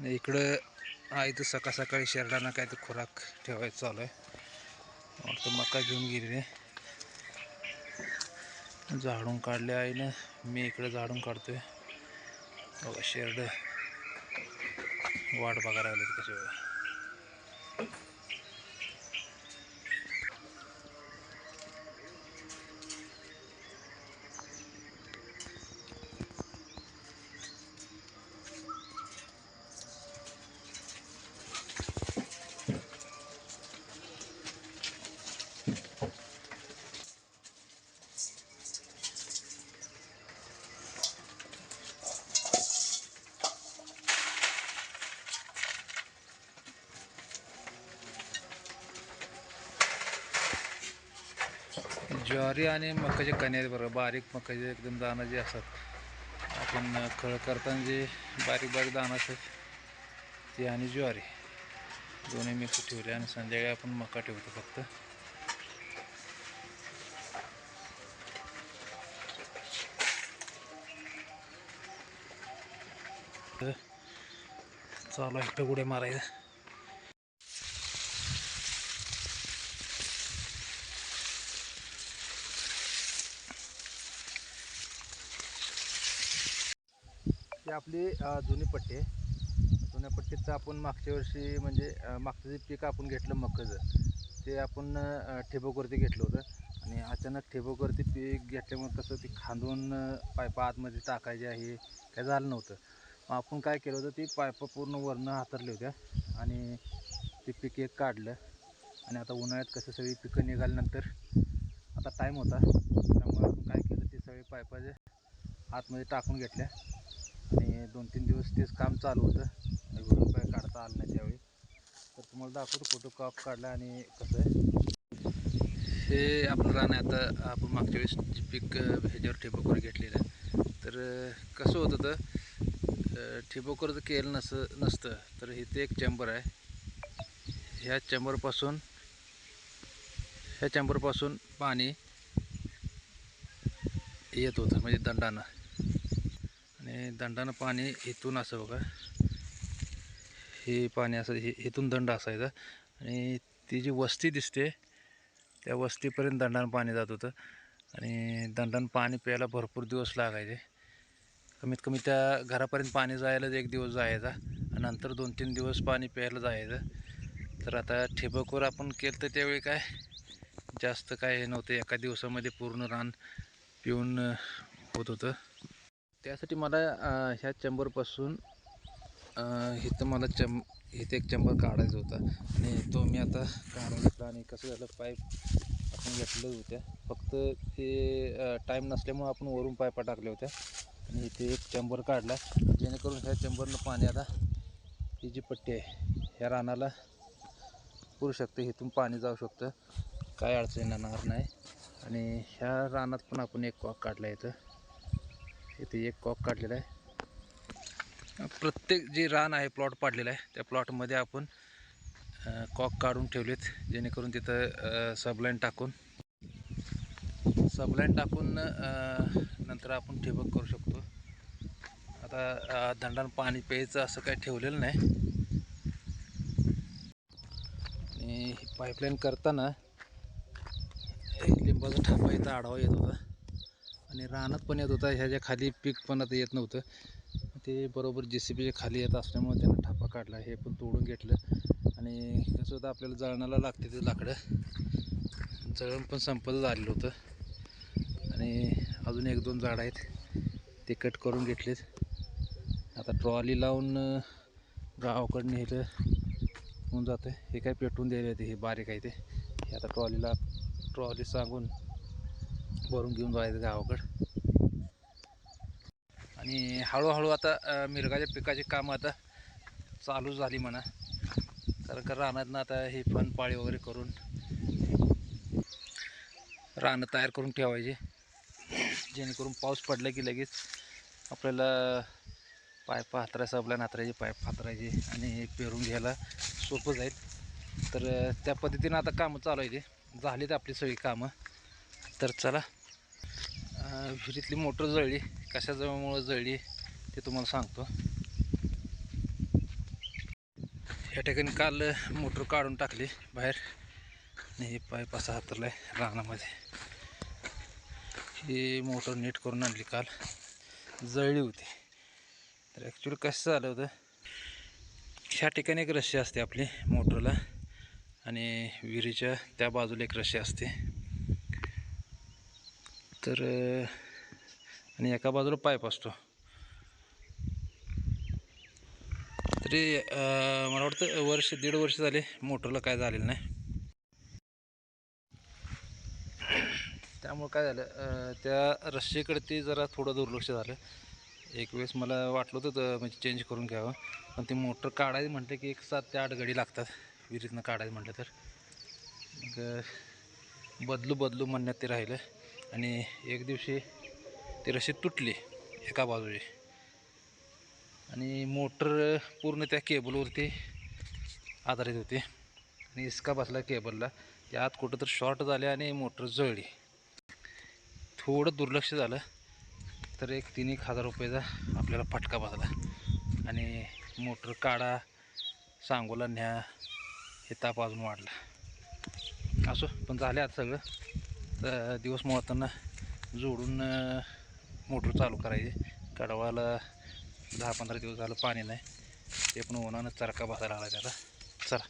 इकडं आहे तर सकाळ सकाळी शेरडांना काय तर खुराक ठेवायचं चालू आहे. वाटतं मका घेऊन गेली झाडून काढले आहे ना. मी इकडे झाडून काढतोय बघा. शेरड वाट बघायला लागले कसे बघा. ज्वारी आणि मकाचे कणे आहेत बरोबर. बारीक मकाचे एकदम दाणा जे असतात, आपण खळ करताना जे बारीक बारीक दाणा असतात ते, आणि ज्वारी दोन्ही मिक्स ठेवले. आणि संध्याकाळी आपण मका ठेवतो फक्त. चालू आहे टगुडे मारायचं. ही आपली जुनी पट्टी आहे. जुन्या पट्टीचं आपण मागच्या वर्षी म्हणजे मागचं जे पीक आपण घेतलं मकाचं, ते आपण ठिबकवरती घेतलं होतं. आणि अचानक ठिबकवरती पीक घेतल्यामुळे कसं ते खांदून पायपा आतमध्ये टाकायचे आहे काय झालं नव्हतं. मग आपण काय केलं होतं, ती पायपा पूर्ण वरनं हातरल्या होत्या आणि ते पीक एक काढलं. आणि आता उन्हाळ्यात कसं सगळी पिकं निघाल्यानंतर आता टाईम होता, त्यामुळे आपण काय केलं, ते सगळे पायपाचे आतमध्ये टाकून घेतल्या. आणि 2-3 दिवस तेच काम चालू होतं. व्हिडिओ काय काढता आलं नाही त्यावेळी, तर तुम्हाला दाखवतो फोटो कॉप काढला. आणि कसं आहे, हे आपलं रान आहे. आता आपण मागच्या वेळेस पीक ह्याच्यावर ठिबकवर घेतलेलं आहे. तर कसं होतं, तर ठिबकवर जर केलं नसतं तर इथे एक चेंबर आहे. ह्या चेंबरपासून पाणी येत होतं, म्हणजे दंडानं. आणि दंडानं पाणी इथून असं बघा, हे पाणी असं इथून दंड असायचा. आणि ती जी वस्ती दिसते त्या वस्तीपर्यंत दंडानं पाणी जात होतं. आणि दंडानं पाणी प्यायला भरपूर दिवस लागायचे. कमीत कमी त्या घरापर्यंत पाणी जायलाच 1 दिवस जायचा, आणि नंतर 2-3 दिवस पाणी प्यायला जायचं. तर आता ठिबकवर आपण केलं तर त्यावेळी काय जास्त काय हे नव्हतं, एका दिवसामध्ये पूर्ण रान पिऊन होत होतं. त्यासाठी मला ह्या चेंबरपासून इथं मला इथे एक चेंबर काढायचा होता. आणि तो मी आता काढून घेतला. आणि कसं झालं, पाईप आपण घेतलं होत्या, फक्त ते टाईम नसल्यामुळे आपण वरून पाईपा टाकल्या होत्या. आणि इथे एक चेंबर काढला, जेणेकरून ह्या चेंबरनं पाणी आता ही जी पट्टी आहे ह्या रानाला पुरू शकते. इथून पाणी जाऊ शकतं, काय अडचण येणार नाही. आणि ह्या रानात पण आपण एक कॉक काढला. इथे एक कॉक काढलेला आहे. प्रत्येक जे रान आहे, प्लॉट पाडलेला आहे, त्या प्लॉटमध्ये आपण कॉक काढून ठेवलेत, जेणेकरून तिथं सबलाईन टाकून नंतर आपण ठिबक करू शकतो. आता दंडानं पाणी प्यायचं असं काही ठेवलेलं नाही. आणि पाईपलाईन करताना लिंबाचा ठापा इथं आडवा येत होता, आणि रानात पण येत होता. ह्याच्या खाली पीक पण आता येत नव्हतं. ते बरोबर JCBच्या खाली येत असल्यामुळे त्यानं ठापा काढला. हे पण तोडून घेतलं. आणि कसं होतं, आपल्याला जळणाला लागते ते लाकडं, जळण पण संपत झालेलं होतं. आणि अजून 1-2 झाडं आहेत, ते कट करून घेतलेत. आता ट्रॉली लावून गावाकडं नेलं होऊन जातं. हे काय पेटवून द्यायला येते, हे बारीक आहे ते. हे आता ट्रॉली सांगून भरून घेऊन जायचं गावाकडं. आणि हळूहळू आता मिरगाच्या पिकाची कामं आता चालू झाली म्हणा. कारण का रानातनं आता हे फनपाळी वगैरे करून रानं तयार करून ठेवायचे, जेणेकरून पाऊस पडला की लगेच आपल्याला पाईप सबलाईन हातरायची, पाईप हातरायची आणि पेरून घ्यायला सोपं जाईल. तर त्या पद्धतीनं आता कामं चालू आहे. ते झालीत आपली सगळी कामं. तर चला, विहिरीतली मोटर जळली, कशामुळं जळली ते तुम्हाला सांगतो. या ठिकाणी काल मोटर काढून टाकली बाहेर आणि हे पाईप असा हातरलाय रानामध्ये. ही मोटर नीट करून आणली काल, जळली होती. तर ॲक्च्युली कसं झालं होतं, ह्या ठिकाणी एक रस्सी असते आपली मोटरला आणि विहिरीच्या त्या बाजूला एक रस्सी असते. तर आणि एका बाजूला पाईप असतो. तरी मला वाटतं वर्ष 1.5 वर्ष झाले मोटरला काय झालेलं नाही. त्यामुळं काय झालं, त्या रस्सीकडे ते जरा थोडं दुर्लक्ष झालं. एक वेळेस मला वाटलं होतं म्हणजे चेंज करून घ्यावं, पण ते मोटर काढायचं म्हटलं की 7 ते 8 घडी लागतात विहिरीतनं काढायचं म्हटलं तर. मग बदलू म्हणण्यात ते राहिलं आणि एक दिवशी ती रस्सी तुटली एका बाजूची आणि मोटर पूर्ण त्या केबलवरती आधारित होती आणि इसका बसला केबलला. त्या आत कुठं तर शॉर्ट झाले आणि मोटर जळली. थोडं दुर्लक्ष झालं तर एक 3-1 हजार रुपयाचा आपल्याला फटका बसला आणि मोटर काढा, सांगोला न्या, हे ताप अजून वाढला. असो, पण झाले आज सगळं. तर दिवस मोडताना जोडून मोटर चालू करायची. कडवाला 10-15 दिवस झालं पाणी नाही, ते पण उन्हानं चरका बसायला लागला त्याला. चला.